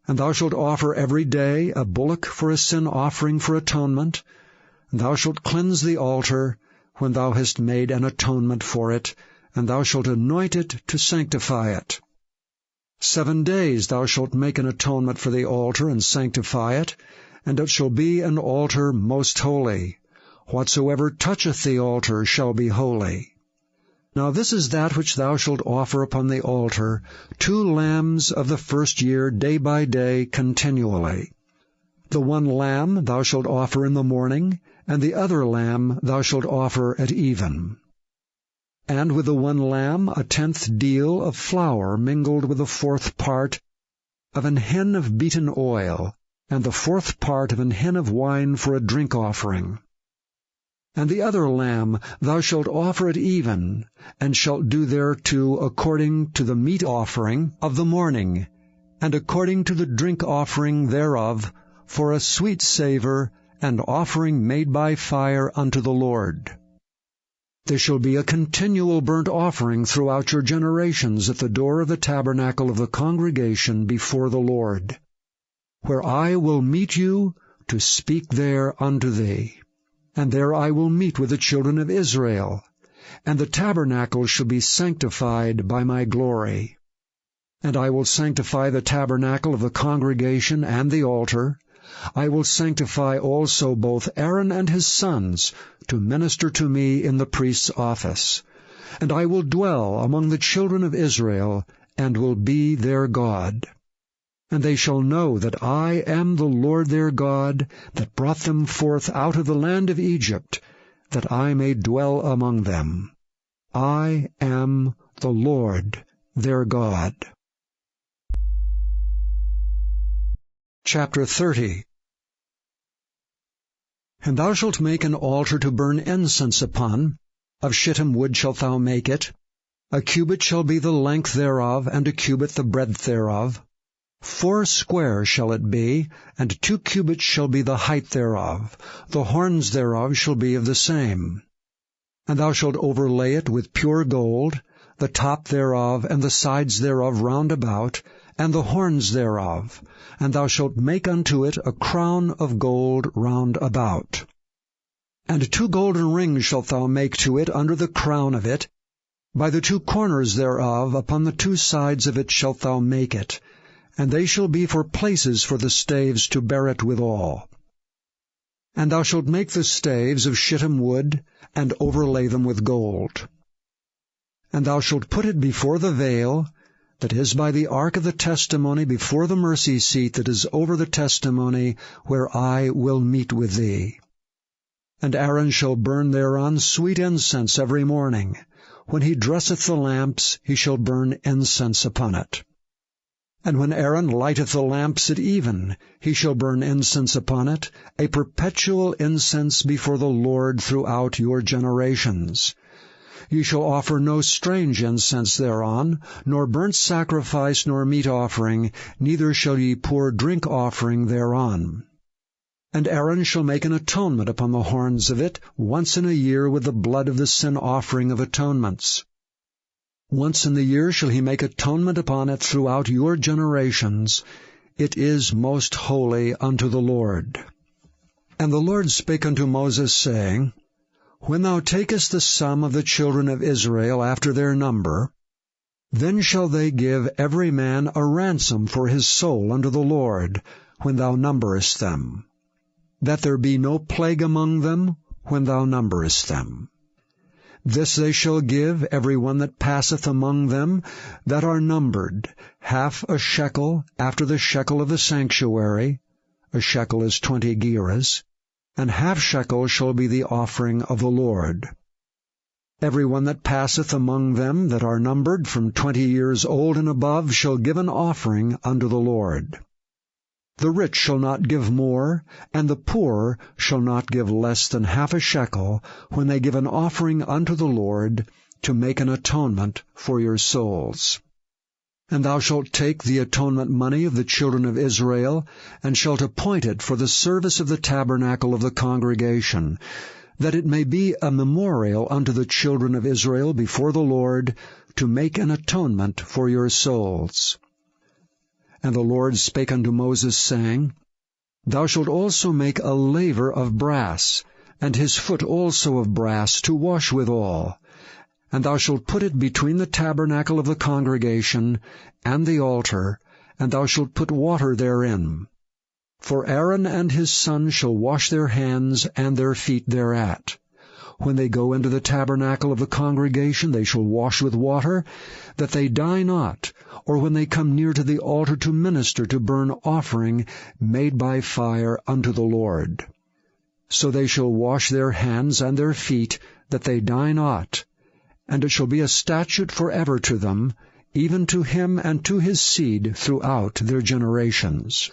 And thou shalt offer every day a bullock for a sin offering for atonement. And thou shalt cleanse the altar, when thou hast made an atonement for it, and thou shalt anoint it to sanctify it. 7 days thou shalt make an atonement for the altar, and sanctify it, and it shall be an altar most holy. Whatsoever toucheth the altar shall be holy. Now this is that which thou shalt offer upon the altar, 2 lambs of the first year day by day continually. The one lamb thou shalt offer in the morning, and the other lamb thou shalt offer at even. And with the one lamb 1/10 deal of flour mingled with the 4th part of an hin of beaten oil, and the 4th part of an hin of wine for a drink offering. And the other lamb thou shalt offer at even, and shalt do thereto according to the meat offering of the morning, and according to the drink offering thereof, for a sweet savour, and offering made by fire unto the Lord. There shall be a continual burnt offering throughout your generations at the door of the tabernacle of the congregation before the Lord, where I will meet you to speak there unto thee. And there I will meet with the children of Israel, and the tabernacle shall be sanctified by my glory. And I will sanctify the tabernacle of the congregation and the altar. I will sanctify also both Aaron and his sons to minister to me in the priest's office. And I will dwell among the children of Israel, and will be their God. And they shall know that I am the Lord their God, that brought them forth out of the land of Egypt, that I may dwell among them. I am the Lord their God. Chapter 30. And thou shalt make an altar to burn incense upon. Of shittim wood shalt thou make it. 1 cubit shall be the length thereof, and 1 cubit the breadth thereof. 4 square shall it be, and 2 cubits shall be the height thereof. The horns thereof shall be of the same. And thou shalt overlay it with pure gold, the top thereof and the sides thereof round about, and the horns thereof. And thou shalt make unto it a crown of gold round about. And 2 golden rings shalt thou make to it under the crown of it. By the 2 corners thereof upon the 2 sides of it shalt thou make it. And they shall be for places for the staves to bear it withal. And thou shalt make the staves of shittim wood, and overlay them with gold. And thou shalt put it before the veil, that is by the ark of the testimony, before the mercy seat that is over the testimony, where I will meet with thee. And Aaron shall burn thereon sweet incense every morning. When he dresseth the lamps, he shall burn incense upon it. And when Aaron lighteth the lamps at even, he shall burn incense upon it, a perpetual incense before the Lord throughout your generations. Ye shall offer no strange incense thereon, nor burnt sacrifice, nor meat offering, neither shall ye pour drink offering thereon. And Aaron shall make an atonement upon the horns of it once in a year with the blood of the sin offering of atonements. Once in the year shall he make atonement upon it throughout your generations. It is most holy unto the Lord. And the Lord spake unto Moses, saying, When thou takest the sum of the children of Israel after their number, then shall they give every man a ransom for his soul unto the Lord, when thou numberest them, that there be no plague among them when thou numberest them. This they shall give every one that passeth among them that are numbered, 1/2 shekel after the shekel of the sanctuary. A shekel is 20 gerahs. And 1/2 shekel shall be the offering of the Lord. Every one that passeth among them that are numbered from 20 years old and above shall give an offering unto the Lord. The rich shall not give more, and the poor shall not give less than 1/2 shekel, when they give an offering unto the Lord, to make an atonement for your souls. And thou shalt take the atonement money of the children of Israel, and shalt appoint it for the service of the tabernacle of the congregation, that it may be a memorial unto the children of Israel before the Lord, to make an atonement for your souls. And the Lord spake unto Moses, saying, Thou shalt also make a laver of brass, and his foot also of brass, to wash withal. And thou shalt put it between the tabernacle of the congregation and the altar, and thou shalt put water therein. For Aaron and his sons shall wash their hands and their feet thereat. When they go into the tabernacle of the congregation, they shall wash with water, that they die not, or when they come near to the altar to minister to burn offering made by fire unto the Lord. So they shall wash their hands and their feet, that they die not. And it shall be a statute forever to them, even to him and to his seed throughout their generations.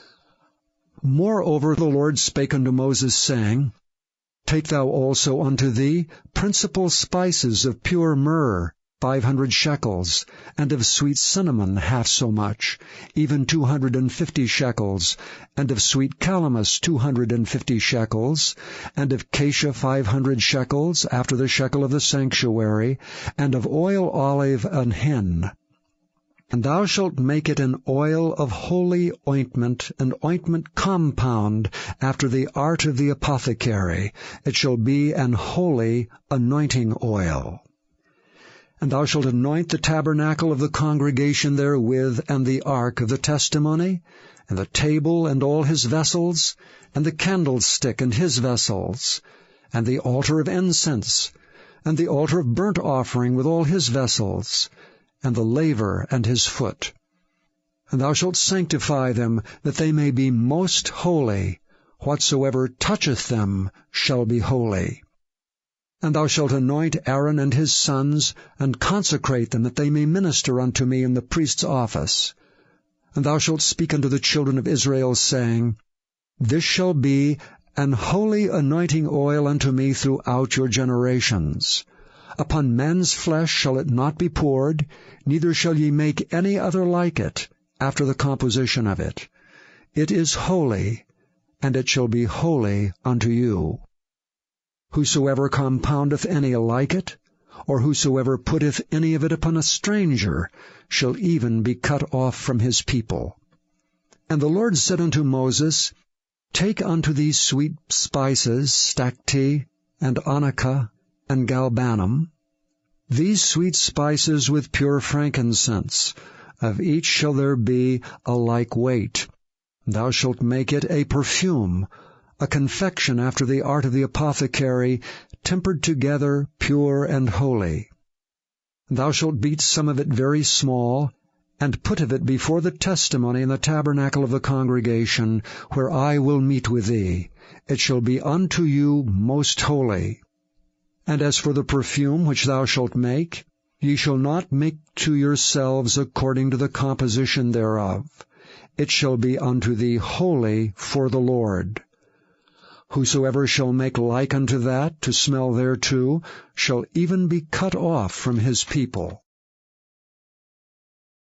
Moreover the Lord spake unto Moses, saying, Take thou also unto thee principal spices of pure myrrh, 500 shekels, and of sweet cinnamon half so much, even 250 shekels, and of sweet calamus 250 shekels, and of cassia 500 shekels, after the shekel of the sanctuary, and of oil olive an hin. And thou shalt make it an oil of holy ointment, an ointment compound, after the art of the apothecary. It shall be an holy anointing oil. And thou shalt anoint the tabernacle of the congregation therewith, and the ark of the testimony, and the table and all his vessels, and the candlestick and his vessels, and the altar of incense, and the altar of burnt offering with all his vessels, and the laver and his foot. And thou shalt sanctify them, that they may be most holy. Whatsoever toucheth them shall be holy. And thou shalt anoint Aaron and his sons, and consecrate them, that they may minister unto me in the priest's office. And thou shalt speak unto the children of Israel, saying, This shall be an holy anointing oil unto me throughout your generations. Upon men's flesh shall it not be poured, neither shall ye make any other like it, after the composition of it. It is holy, and it shall be holy unto you. Whosoever compoundeth any like it, or whosoever putteth any of it upon a stranger, shall even be cut off from his people. And the Lord said unto Moses, Take unto thee sweet spices, stacte, and onycha, and galbanum, these sweet spices with pure frankincense. Of each shall there be a like weight. Thou shalt make it a perfume, a confection after the art of the apothecary, tempered together, pure and holy. Thou shalt beat some of it very small, and put of it before the testimony in the tabernacle of the congregation, where I will meet with thee. It shall be unto you most holy. And as for the perfume which thou shalt make, ye shall not make to yourselves according to the composition thereof. It shall be unto thee holy for the Lord. Whosoever shall make like unto that, to smell thereto, shall even be cut off from his people.